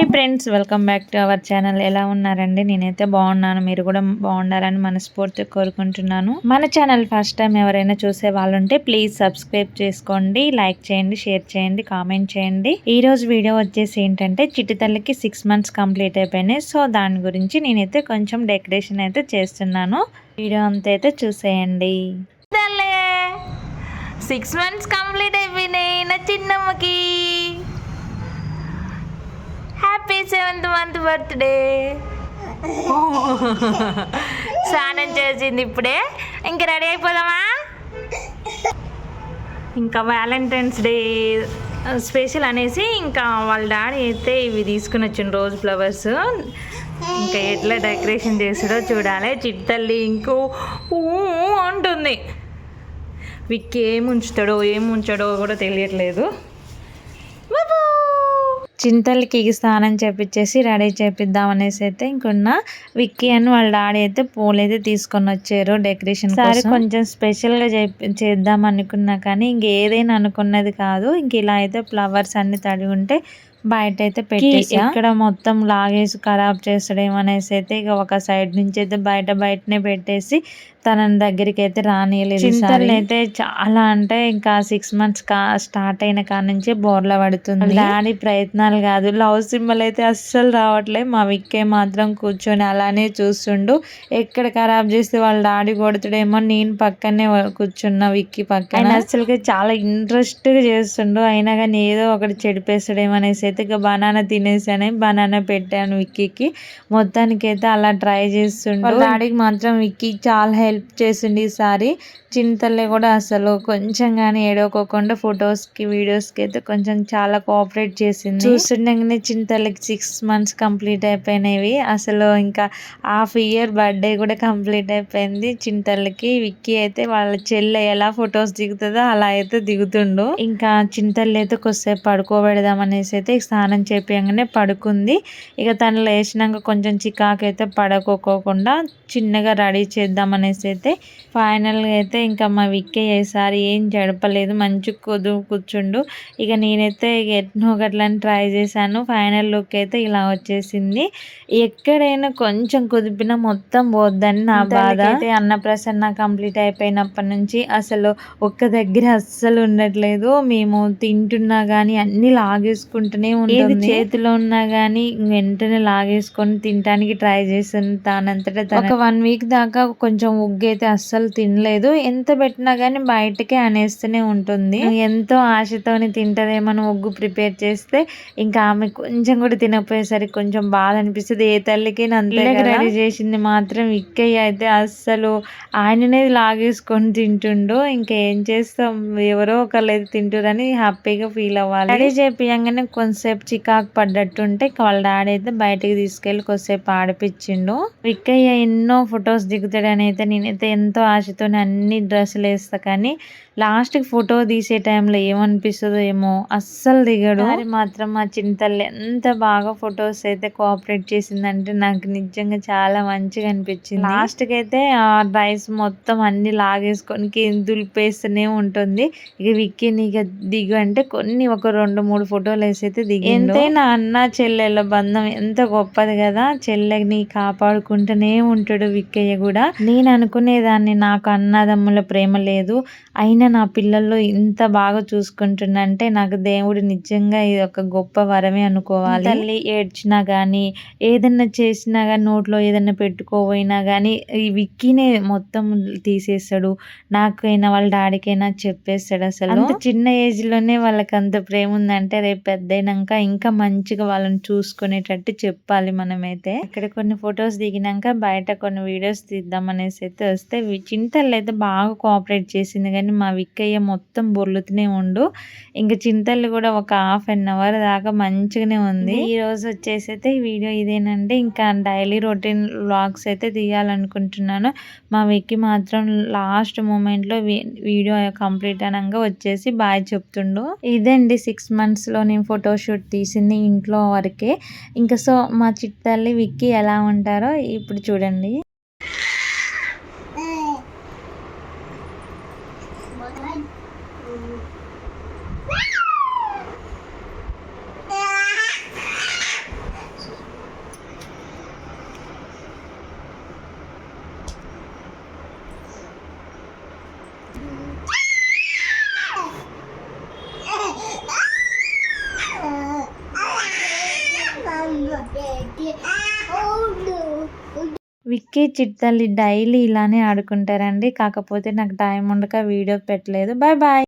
Hi friends, welcome back to our channel. ఎలా ఉన్నారండి? నేనైతే బాగున్నాను. మీరు కూడా బాగుండాలని మనస్ఫూర్తిగా కోరుకుంటున్నాను. మన ఛానల్ ఫస్ట్ టైం ఎవరైనా చూసే వాళ్ళు ఉంటే ప్లీజ్ సబ్స్క్రైబ్ చేసుకోండి, లైక్ చేయండి, షేర్ చేయండి, కామెంట్ చేయండి. ఈ రోజు వీడియో వచ్చేసి ఏంటంటే చిట్టి తల్లికి 6 months కంప్లీట్ అయిపోయినాయి. సో దాని గురించి నేనైతే కొంచెం డెకరేషన్ అయితే చేస్తున్నాను. వీడియో అంతా అయితే చూసేయండి. 6 months కంప్లీట్ అయిపోయినాయి నా చిన్నమ్మకి. Happy 7th month birthday. స్నానం చేసింది ఇప్పుడే. ఇంకా రెడీ అయిపోదామా? ఇంకా వ్యాలంటైన్స్ డే స్పెషల్ అనేసి ఇంకా వాళ్ళ డాడీ అయితే ఇవి తీసుకుని వచ్చిన రోజ్ ఫ్లవర్స్. ఇంకా ఎట్లా డెకరేషన్ చేసాడో చూడాలి. చిట్టల్లి ఇంకో అంటుంది. విక్కి ఏం ఉంచాడో కూడా తెలియట్లేదు. చింతలకి స్నానం చేపించేసి రెడీ చేపిద్దాం అనేసి అయితే ఇంకున్న విక్కీ అని వాళ్ళ డాడీ అయితే పూలు అయితే తీసుకొని వచ్చారు డెకరేషన్ సారి కొంచెం స్పెషల్గా చేద్దాం అనుకున్నా కానీ ఇంకేదైనా అనుకున్నది కాదు. ఇంక ఇలా అయితే ఫ్లవర్స్ అన్ని తడిగి ఉంటే బయట అయితే పెట్టేసి ఇక్కడ మొత్తం లాగేసి ఖరాబ్ చేస్తాడేమో అనేసి అయితే ఇక ఒక సైడ్ నుంచి అయితే బయటనే పెట్టేసి తన దగ్గరికి అయితే రానియలేదు. చింతలు అయితే చాలా అంటే ఇంకా 6 months స్టార్ట్ అయిన కాడ నుంచి బోర్ల పడుతుంది. డాడీ ప్రయత్నాలు కాదు, లవ్ సింబల్ అయితే అస్సలు రావట్లేదు. మా విక్కే మాత్రం కూర్చొని అలానే చూస్తుండు. ఎక్కడ ఖరాబ్ చేస్తే వాళ్ళ డాడీ కొడుతుడేమో నేను పక్కనే కూర్చున్న విక్కీ పక్కన. అసలుకి చాలా ఇంట్రెస్ట్ గా చేస్తుండు. అయినా కానీ ఏదో ఒకటి చెడిపేస్తాడేమో అనేసి అయితే ఇక బనానా తినేసానే బనానా పెట్టాను విక్కీకి. మొత్తానికి అయితే అలా ట్రై చేస్తుండు. వాళ్ళ డాడీకి మాత్రం విక్కీ చాలా హెల్ప్ చేసింది ఈసారి. చింతల్లి కూడా అసలు కొంచెం కానీ ఏడవకోకుండా ఫొటోస్కి వీడియోస్కి అయితే కొంచెం చాలా కోఆపరేట్ చేసింది. చూస్తుండగానే చింతల్లికి 6 months కంప్లీట్ అయిపోయినవి. అసలు ఇంకా హాఫ్ ఇయర్ బర్త్డే కూడా కంప్లీట్ అయిపోయింది చింతల్లికి. విక్కీ అయితే వాళ్ళ చెల్లె ఎలా ఫొటోస్ దిగుతుందో అలా అయితే దిగుతుండు. ఇంకా చింతల్లి అయితే కొద్దిసేపు పడుకోబెడదాం అనేసి అయితే స్నానం చేపియంగానే పడుకుంది. ఇక తను లేచినాక కొంచెం చికాకు అయితే పడుకోకుండా చిన్నగా రెడీ చేద్దాం అనేసి అయితే ఫైనల్గా అయితే ఇంకా మా విక్కీ ఈసారి ఏం జడపలేదు, మంచి కూర్చుండు. ఇక నేనైతే ఎట్నో గట్లని ట్రై చేశాను. ఫైనల్ లుక్ అయితే ఇలా వచ్చేసింది. ఎక్కడైనా కొంచెం కుదిపినా మొత్తం పోద్దని నా బాధ. అయితే అన్నప్రసన్న కంప్లీట్ అయిపోయినప్పటి నుంచి అసలు ఒక్క దగ్గర అస్సలు ఉండట్లేదు. మేము తింటున్నా కానీ అన్ని లాగేసుకుంటూనే ఉంటుంది. చేతిలో ఉన్నా కానీ వెంటనే లాగేసుకొని తినడానికి ట్రై చేస్తాను. తానంతటా ఒక 1 week దాకా కొంచెం ఉగ్గు అయితే అస్సలు తినలేదు. ఎంత పెట్టినా కానీ బయటకే అనేస్తూనే ఉంటుంది. ఎంతో ఆశతోని తింటదేమని ఉగ్గు ప్రిపేర్ చేస్తే ఇంకా ఆమె కొంచెం కూడా తినకపోయేసరికి కొంచెం బాధ అనిపిస్తుంది. ఏ తల్లికి రెడీ చేసింది మాత్రం విక్కయ్య అయితే అస్సలు ఆయననే లాగేసుకొని తింటుండు. ఇంకేం చేస్తాం, ఎవరో ఒకళ్ళు అయితే తింటురని హ్యాపీగా ఫీల్ అవ్వాలి. రెడీ చేపియంగానే కొంతసేపు చికాకు పడ్డట్టుంటే వాళ్ళ డాడీ అయితే బయటకు తీసుకెళ్లి కొద్దిసేపు ఆడిపించిండు. విక్కయ్య ఎన్నో ఫొటోస్ దిగుతాడని అయితే నేనైతే ఎంతో ఆశతో అన్ని డ్రెస్సులు వేస్తా కానీ లాస్ట్కి ఫోటో తీసే టైంలో ఏమనిపిస్తుందో ఏమో అస్సలు దిగడు. అది మాత్రం మా చింతల్లి ఎంత బాగా ఫొటోస్ అయితే కోఆపరేట్ చేసిందంటే నాకు నిజంగా చాలా మంచిగా అనిపించింది. లాస్ట్కి అయితే ఆ రైస్ మొత్తం అన్ని లాగేసుకొని దులిపేస్తూనే ఉంటుంది. ఇక విక్కీని ఇక దిగు అంటే కొన్ని ఒక 2-3 ఫోటోలు వేసి అయితే దిగి. ఎంతైనా అన్న చెల్లెళ్ళ బంధం ఎంత గొప్పది కదా. చెల్లెని కాపాడుకుంటూనే ఉంటాడు విక్కయ్య కూడా. నేను అనుకునేదాన్ని నాకు అన్నదమ్ముల ప్రేమ లేదు, అయినా నా పిల్లల్లో ఇంత బాగా చూసుకుంటుందంటే నాకు దేవుడు నిజంగా ఇది ఒక గొప్ప వరమే అనుకోవాలి. తల్లి ఏడ్చినా కానీ ఏదన్నా చేసినా కానీ నోట్లో ఏదన్నా పెట్టుకోపోయినా కానీ ఈ విక్కీనే మొత్తం తీసేస్తాడు. నాకైనా వాళ్ళ డాడీకైనా చెప్పేస్తాడు. అసలు అంత చిన్న ఏజ్ లోనే వాళ్ళకి అంత ప్రేమ ఉందంటే రేపు పెద్దయినాక ఇంకా మంచిగా వాళ్ళని చూసుకునేటట్టు చెప్పాలి మనమైతే. ఇక్కడ కొన్ని ఫొటోస్ దిగినాక బయట కొన్ని వీడియోస్ తీద్దాం అనేసి అయితే వస్తే చింతలు అయితే బాగా కోఆపరేట్ చేసింది కానీ మా విక్కయ్య మొత్తం బొర్లుతూనే ఉండు. ఇంకా చింతలు కూడా ఒక 1/2 hour దాకా మంచిగానే ఉంది. ఈ రోజు వచ్చేసి అయితే ఈ వీడియో ఇదేనండి. ఇంకా డైలీ రొటీన్ వ్లాగ్స్ అయితే తీయాలనుకుంటున్నాను. మా విక్కీ మాత్రం లాస్ట్ మూమెంట్ లో వీడియో కంప్లీట్ అనగా వచ్చేసి బాయ్ చెప్తుండు. ఇదండి 6 months లో నేను ఫోటోషూట్ తీసింది ఇంట్లో వరకే. ఇంకా సో మా చిట్టల్లి విక్కీ ఎలా ఉంటారో ఇప్పుడు చూడండి. విక్కీ చిట్టల్లి డైలీ ఇలానే ఆడుకుంటారండి. కాకపోతే నాకు టైం ఉండక వీడియో పెట్టలేదు. Bye bye.